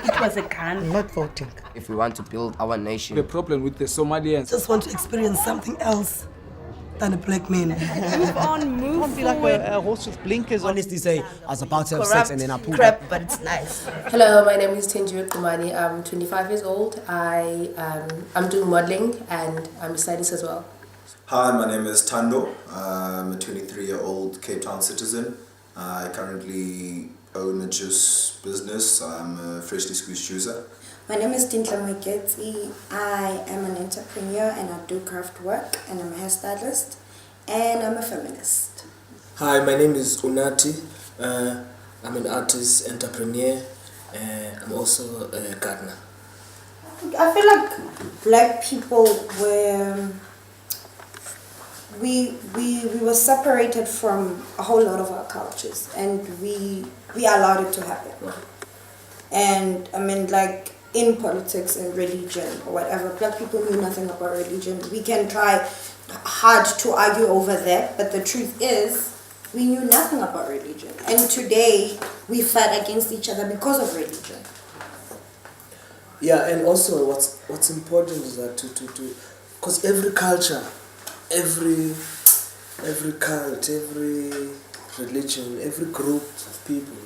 It was a gun. I'm not voting. If we want to build our nation. The problem with the Somalians. Just want to experience something else than a black man. Move on, move Can't be like a horse with blinkers on. Honestly say, I was about to have sex and then I pulled crap, up. but it's nice. Hello, my name is Tenjiru Kumani. I'm 25 years old. I'm doing modeling and I'm a stylist as well. Hi, my name is Tando. I'm a 23-year-old Cape Town citizen. I currently own a juice business. I'm a freshly squeezed juicer. My name is Tintla Moiketsi. I am an entrepreneur and I do craft work and I'm a hairstylist and I'm a feminist. Hi, my name is Unati. I'm an artist, entrepreneur, I'm also a gardener. I feel like black people were... We were separated from a whole lot of our cultures and we allowed it to happen. And I mean, like in politics and religion or whatever, black people knew nothing about religion. We can try hard to argue over that, but the truth is we knew nothing about religion. And today we fight against each other because of religion. Yeah, and also what's important is that because every culture, every cult, every religion, every group of people,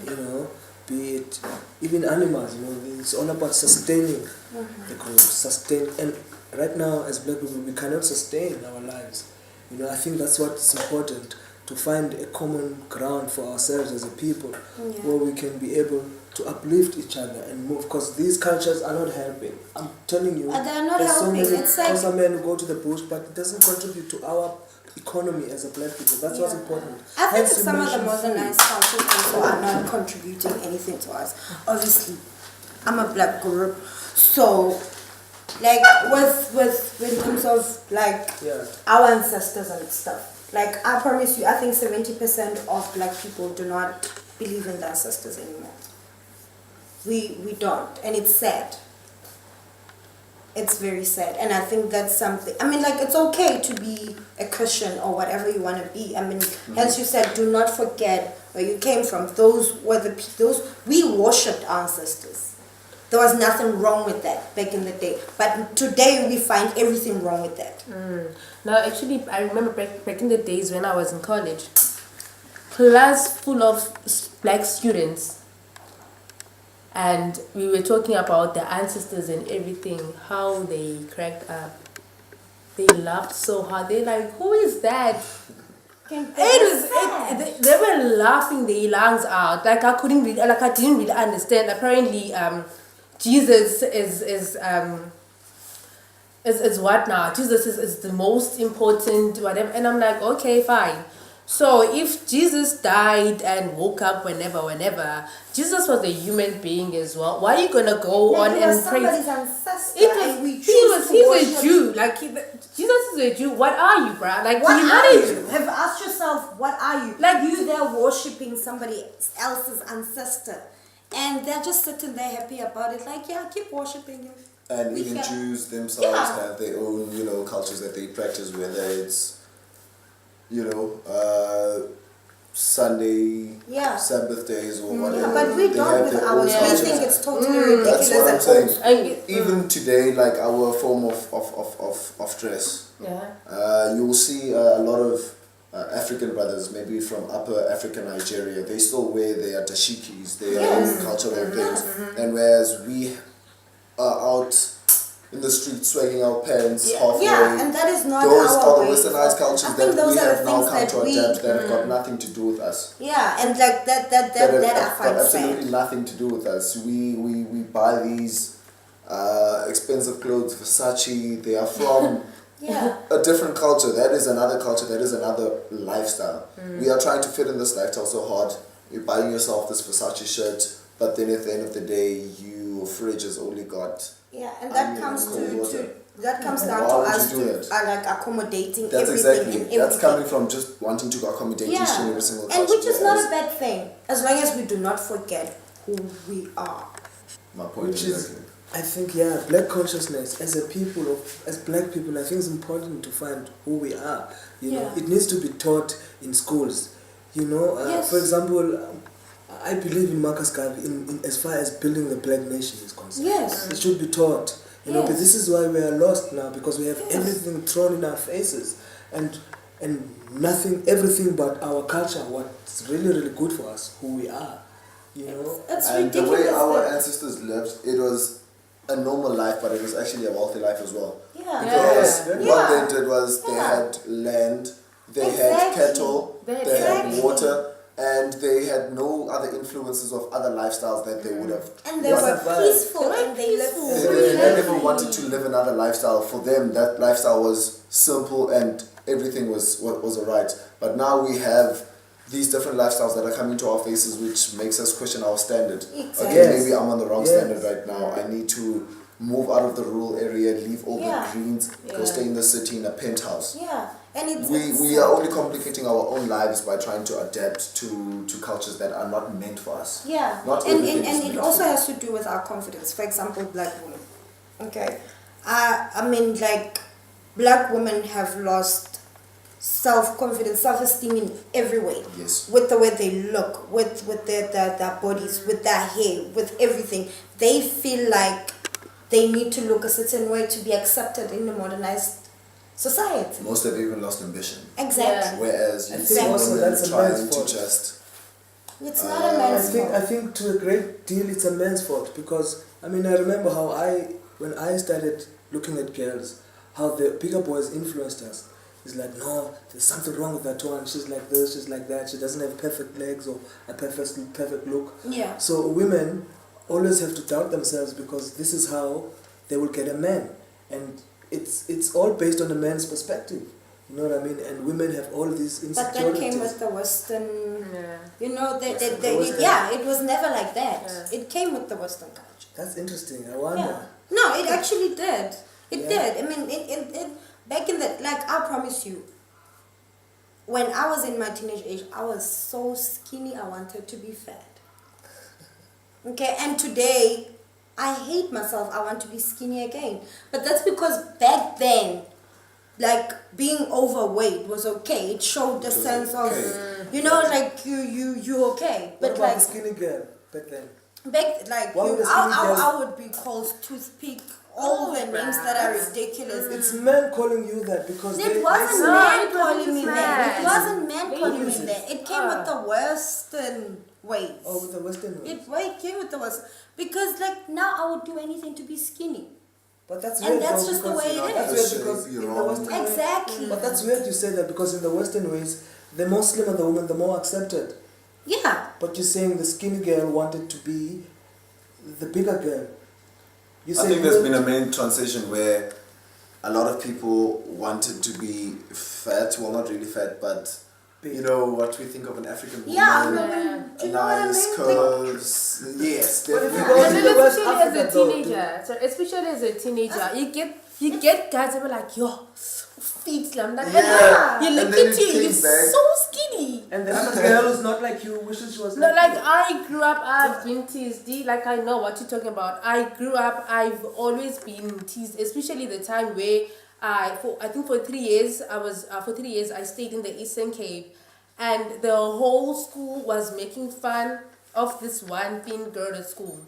you know, be it even animals, you know, it's all about sustaining the group, and right now as black people we cannot sustain our lives. You know, I think that's what's important, to find a common ground for ourselves as a people, where we can be able to uplift each other and move, because these cultures are not helping. I'm telling you, They're not there's helping. so many It's like some men who go to the bush, but it doesn't contribute to our economy as a black people. That's what's important. I think Hence that you some of the mentioned modernized cultures also are not contributing anything to us. Obviously, I'm a black group, so like with in terms of like our ancestors and stuff. Like I promise you, I think 70% of black people do not believe in their ancestors anymore. We don't, and it's sad. It's very sad, and I think that's something. I mean, like it's okay to be a Christian or whatever you want to be. I mean, as you said, do not forget where you came from. Those were those we worshipped our ancestors. There was nothing wrong with that back in the day, but today we find everything wrong with that. No, actually, I remember back in the days when I was in college, class full of black students. And we were talking about their ancestors and everything, how they cracked up. They laughed so hard. They're like, who is that? They were laughing their lungs out. Like I didn't really understand. Apparently, Jesus is what now? Jesus is the most important whatever. And I'm like, okay, fine. So if Jesus died and woke up whenever, Jesus was a human being as well. Why are you gonna go on and praise? Somebody's ancestor. He's a Jew. Like Jesus is a Jew. What are you, bruh? Like what are you? Have asked yourself, what are you? Like you, they're worshiping somebody else's ancestor, and they're just sitting there happy about it. Like keep worshiping you. And even Jews themselves have their own, you know, cultures that they practice, whether it's, you know, Sunday, Sabbath days or whatever. But we don't with ours. We think it's totally ridiculous. That's what I'm saying. Even today, like our form of dress, you'll see a lot of African brothers, maybe from upper African Nigeria, they still wear their dashikis, their own cultural things. And whereas we are out in the street swagging our pants halfway. Yeah, and that is not those our are the way. westernized cultures that we have now come to adapt that have got nothing to do with us. Yeah, and like that I find absolutely sad. nothing to do with us. We buy these expensive clothes, Versace. They are from a different culture. That is another culture. That is another lifestyle. We are trying to fit in this lifestyle so hard. You're buying yourself this Versace shirt, but then at the end of the day, your fridge has only got. Yeah, and that comes down to us like accommodating that's everything. Exactly. That's coming from just wanting to accommodate each and every single culture. And which is not a bad thing, as long as we do not forget who we are. My point is, I think, black consciousness as a people, as black people, I think it's important to find who we are. You know, it needs to be taught in schools. You know, for example, I believe in Marcus Garvey in as far as building the black nation is concerned. Yes. It should be taught. You know, but Yes. this is why we are lost now, because we have Yes. everything thrown in our faces and nothing, everything but our culture, what's really, really good for us, who we are. You know? It's And the ridiculous. way our that- ancestors lived, it was a normal life, but it was actually a wealthy life as well. Yeah. Because Yeah. what Yeah. they did was they Yeah. had land, they Exactly. had cattle, They had they had Exactly. water, and they had no other influences of other lifestyles that they would have. And they Yes. were Survive. peaceful They were and they lived peaceful. They, free. they never wanted to live another lifestyle. For them, that lifestyle was simple and everything was alright. But now we have these different lifestyles that are coming to our faces, which makes us question our standard. Exactly. Okay, Yes. maybe I'm on the wrong Yes. standard right now. I need to move out of the rural area, leave all Yeah. the greens, go Yeah. stay in the city in a penthouse. Yeah. And it's We are only complicating our own lives by trying to adapt to cultures that are not meant for us. Yeah, Not and everything is it meant also for has to do with our confidence. For example, black women. Okay, I mean, like, black women have lost self-confidence, self-esteem in every way. Yes. With the way they look, with their bodies, with their hair, with everything. They feel like they need to look a certain way to be accepted in the modernized society. Most have even lost ambition. Exactly. Whereas I you think see also women that's a trying man's to fault. just It's not a I man's think fault. to a great deal it's a man's fault, because I mean I remember how when I started looking at girls, how the bigger boys influenced us. It's like, no, there's something wrong with that one. She's like this, she's like that. She doesn't have perfect legs or a perfect look. Yeah. So women always have to doubt themselves, because this is how they will get a man, and it's all based on a man's perspective. You know what I mean? And women have all these But that insecurities. came with the Western, Yeah. you know, The Western- yeah, it was never like that. Yeah. It came with the Western culture. That's interesting. I wonder. Yeah. No, it actually did. It Yeah. did. I mean, it back in the, like, I promise you, when I was in my teenage age, I was so skinny, I wanted to be fat. Okay, and today, I hate myself, I want to be skinny again. But that's because back then, like, being overweight was okay. It showed a was sense okay. of, you know, like, you okay. What But about like, the skinny girl back then? back, like, Why would a skinny I would be called toothpick, all the names that are ridiculous. It's men calling you that because It they wasn't say- No, men it calling wasn't me men. that. It wasn't men calling me is it? that. It came with the Western ways. Oh, with the Western way. It came with the Western. Because, like, now I would do anything to be skinny. But that's And weird. that's though, just the because, way you know, it That's is. weird because You're in the wrong. Western way. Exactly. But that's weird you say that, because in the Western ways, the more slimmer the woman, the more accepted. Yeah. But you're saying the skinny girl wanted to be the bigger girl. You I say think there's women- been a main transition where a lot of people wanted to be fat, well, not really fat, but Big. you know what we think of an African woman. Yeah, I mean, Yeah. do you know what I Nice mean? curves. Yes, But if you definitely. go And to then the West especially as a Africa, though, teenager, so especially as a teenager, you get guys that were like, yo, feet slam. Like, Yeah. you look And then at it you, came you're back. so skinny. And the other girl who's not like you wishes she was No, like you. I grew up, I've been teased. Like I know what you're talking about. I grew up, I've always been teased, especially the time where I think for 3 years I stayed in the Eastern Cape, and the whole school was making fun of this one thin girl at school.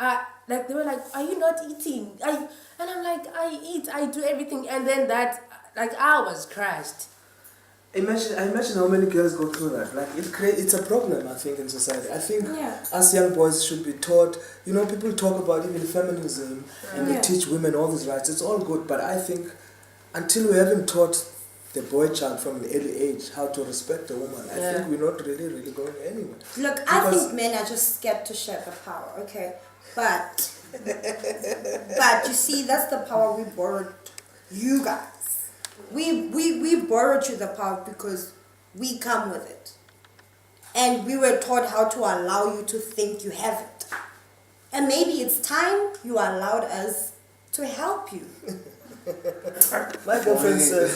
Like they were like, "Are you not eating?" And I'm like, "I eat, I do everything," and then I was crushed. I imagine how many girls go through that. Like it's a problem, I think, in society. I think Yeah. us young boys should be taught. You know, people talk about even feminism and they Yeah. teach women all these rights. It's all good, but I think until we haven't taught the boy child from an early age how to respect a woman, I think we're not really going anywhere. Look, I Because- think men are just scared to share the power, okay? But you see, that's the power we borrowed you guys. We borrowed you the power because we come with it. And we were taught how to allow you to think you have it. And maybe it's time you allowed us to help you. My girlfriend says,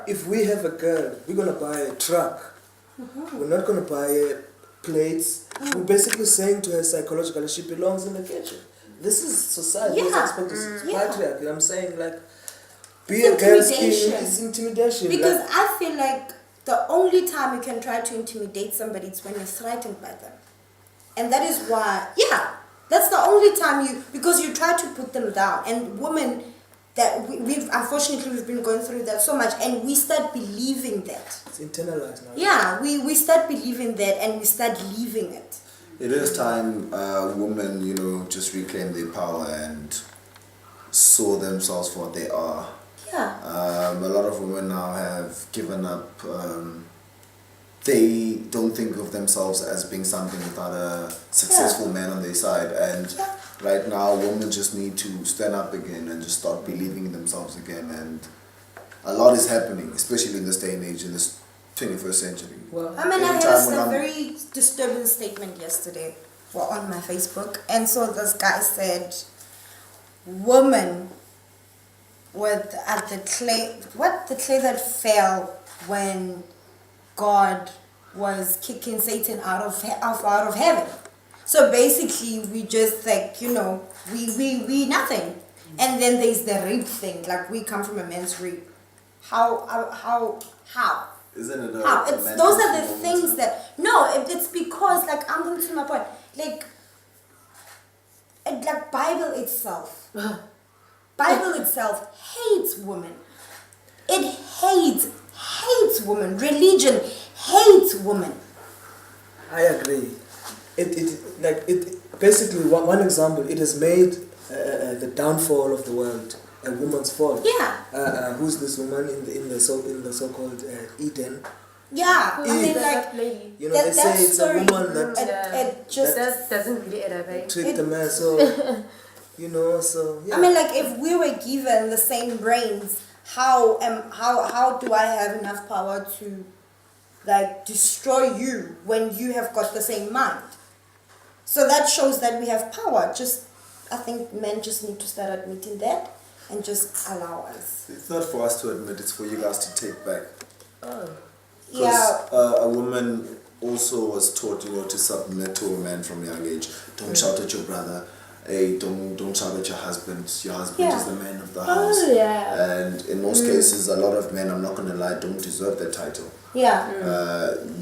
if we have a girl, we're gonna buy a truck. We're not gonna buy plates. We're basically saying to her psychologically, she belongs in the kitchen. This is society. This Yeah. aspect is Yeah. patriarchy. I'm saying, like, be It's a girl skin intimidation. is intimidation. Because like, I feel like the only time you can try to intimidate somebody is when you're threatened by them. And that is why, yeah, that's the only time because you try to put them down. And women, that we've been going through that so much, and we start believing that. It's internalized now. Yeah, we start believing that, and we start leaving it. It is time women, you know, just reclaim their power and saw themselves for what they are. Yeah. A lot of women now have given up. They don't think of themselves as being something without a successful man on their side. And right now, women just need to stand up again and just start believing in themselves again. And a lot is happening, especially in this day and age, in this 21st century. Well, I mean, I had a very disturbing statement yesterday on my Facebook. And so this guy said, women with the clay that fell when God was kicking Satan out of heaven. So basically, we just like, you know, we nothing. And then there's the rape thing, like we come from a man's rape. How? Isn't it how? Those are the things that, no, it's because, like, I'm going to my point, like Bible itself hates women. It hates women. Religion hates women. I agree. It basically one example. It has made the downfall of the world a woman's fault. Yeah. Who's this woman in the so-called Eden? Yeah, I mean, that lady. You know, they say it's a woman it just doesn't really elevate. Tricked the man, so you know, so yeah. I mean, like, if we were given the same brains, how do I have enough power to, like, destroy you when you have got the same mind? So that shows that we have power. I think men just need to start admitting that and just allow us. It's not for us to admit, it's for you guys to take back. Oh. Because a woman also was taught, you know, to submit to a man from a young age. Don't shout at your brother. Hey, don't shout at your husband. Your husband is the man of the house. Oh, yeah. And in most cases, a lot of men, I'm not going to lie, don't deserve that title. Yeah.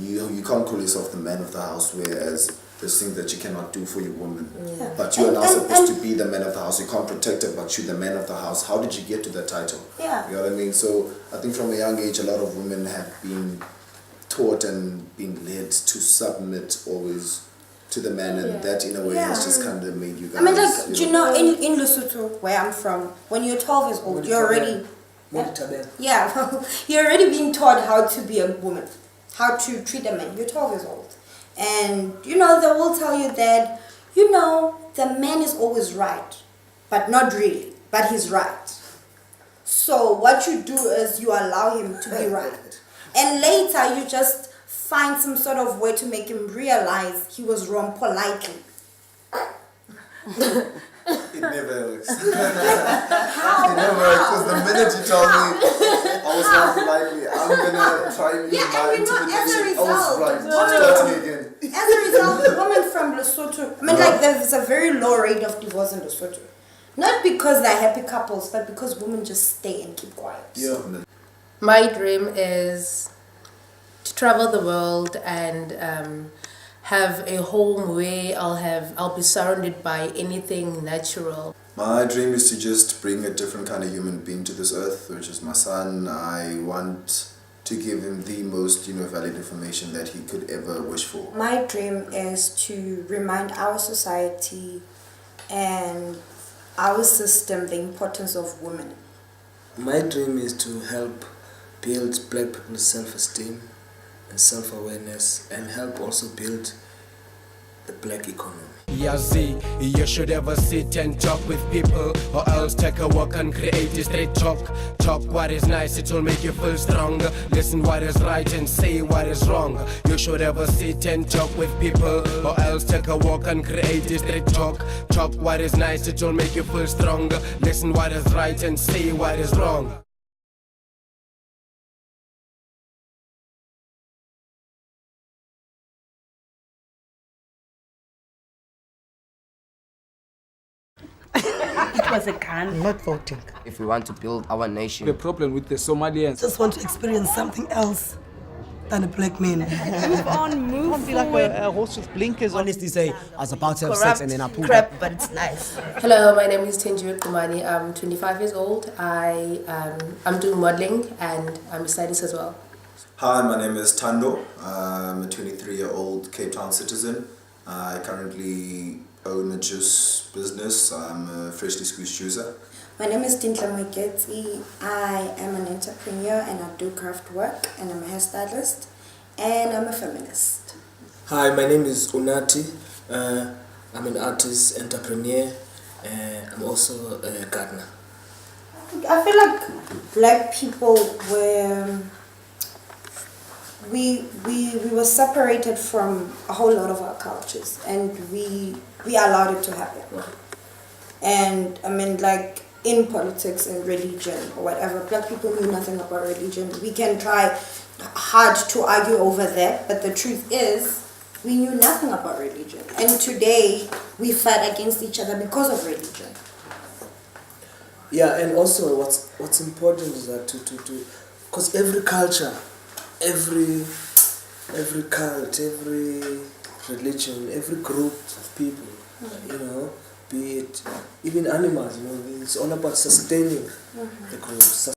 You can't call yourself the man of the house, whereas there's things that you cannot do for your woman. Yeah. But you are now supposed to be the man of the house. You can't protect her, but you're the man of the house. How did you get to that title? Yeah. You know what I mean? So I think from a young age, a lot of women have been taught and been led to submit always to the man, and that in a way has just kind of made you guys. I mean, like, do you know, in Lesotho, where I'm from, when you're 12 years old, you're already... Yeah, you're already being taught how to be a woman, how to treat a man. You're 12 years old. And, you know, they will tell you that, you know, the man is always right, but not really, but he's right. So what you do is you allow him to be right. And later you just find some sort of way to make him realize he was wrong politely. It never works. It never works, because the minute you told me I was wrong politely, I'm gonna try and use my interpretation. I was right. Start me again. As a result, the women from Lesotho, I mean, like, there's a very low rate of divorce in Lesotho. Not because they're happy couples, but because women just stay and keep quiet. Yeah. My dream is to travel the world and have a home where I'll be surrounded by anything natural. My dream is to just bring a different kind of human being to this earth, which is my son. I want to give him the most, you know, valid information that he could ever wish for. My dream is to remind our society and our system the importance of women. My dream is to help build black people's self-esteem and self-awareness, and help also build the black economy. Yazi, you should ever sit and talk with people, or else take a walk and create a straight talk. Talk what is nice, it will make you feel stronger. Listen what is right and say what is wrong. You should ever sit and talk with people, or else take a walk and create a straight talk. Talk what is nice, it will make you feel stronger. Listen what is right and say what is wrong. It was a gun. Not voting. If we want to build our nation. The problem with the Somalians. Just want to experience something else than a black man. Move on, move Can't be like forward. a horse with blinkers on. Honestly say, I was about to have sex Corrupt and then I pulled crap, up. but it's nice. Hello, my name is Tenjiwe Kumani. I'm 25 years old. I'm doing modeling and I'm a stylist as well. Hi, my name is Tando. I'm a 23-year-old Cape Town citizen. I currently own a juice business. I'm a freshly squeezed juicer. My name is Tintla Moiketsi. I am an entrepreneur and I do craft work and I'm a hairstylist and I'm a feminist. Hi, my name is Unati. I'm an artist, entrepreneur. I'm also a gardener. I feel like black people were... We were separated from a whole lot of our cultures and we allowed it to happen. And I mean, like in politics and religion or whatever, black people knew nothing about religion. We can try hard to argue over that, but the truth is we knew nothing about religion. And today we fight against each other because of religion. Yeah, and also what's important is that because every culture, every cult, every religion, every group of people, you know, be it even animals, you know, it's all about sustaining the group.